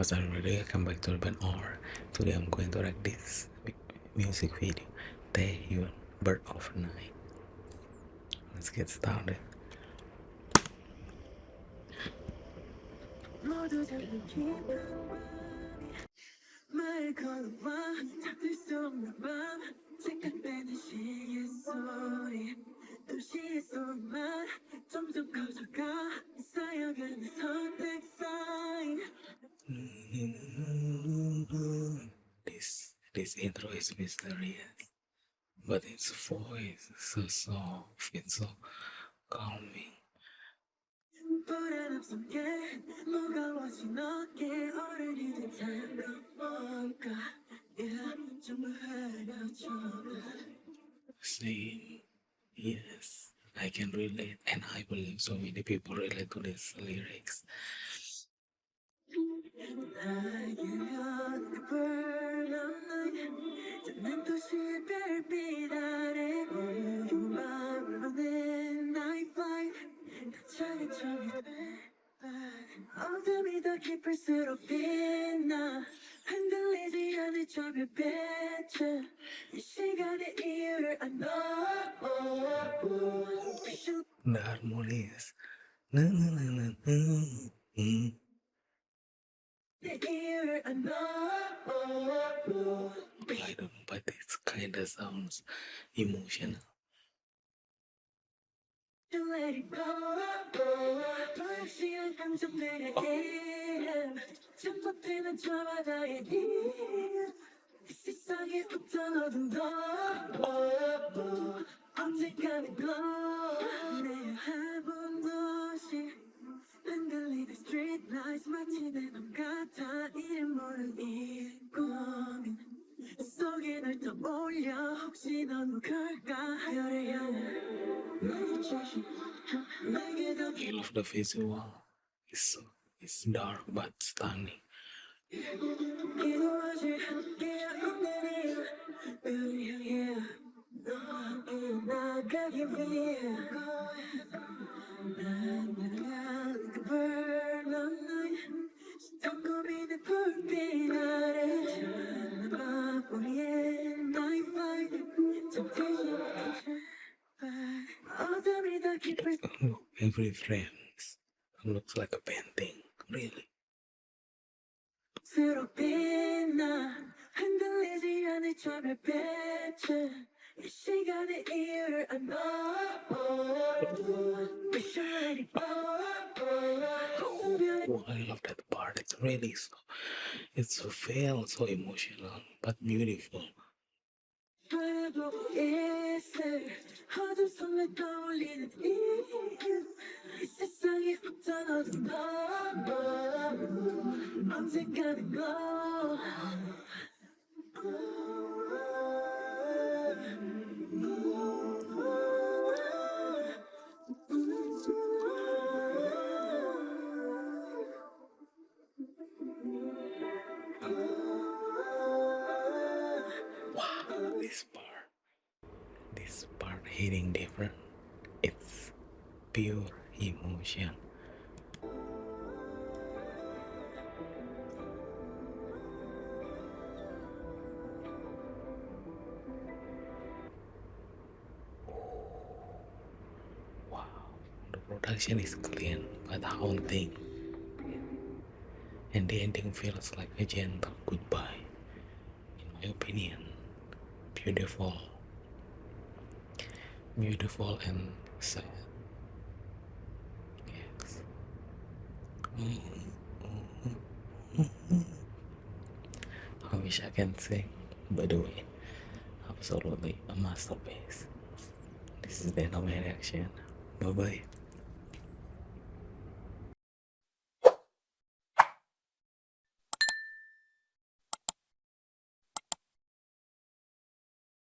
What's up everybody, welcome back to the band or today I'm going to react this music video, TAEHYUN, Bird of Night. Let's get started. This intro is mysterious, but its voice is so soft, it's so calming. See, yes, I can relate, and I believe so many people relate to these lyrics. 어둠이 더 깊을수록 빛나 흔들리지 않을 저 별빛은 이 시간의 이유를 안 know. The harmony is na na na na the ear I know. I don't know, but it kinda sounds emotional. Let it go. 시간 감정들에게 전복되는 저마다의 일 이 세상에 없던 어둠도 언젠가는 glow 내 해본 도시 흔들리는 street lights 마치 내 맘 같아 이름 모를 이 고민 속에 날 떠올려 혹시 넌 걸까 별을 향해 I love the visual. It's dark but stunning. Every frame looks like a painting, really. Oh, I love that part. It's really so, it's so feel so emotional but beautiful. Wow, this part hitting different. It's pure emotion. Wow, the production is clean but haunting, and the ending feels like a gentle goodbye. In my opinion, beautiful and sad. Yes. I wish I can sing. By the way, absolutely a masterpiece. This is the end of my reaction. Bye bye.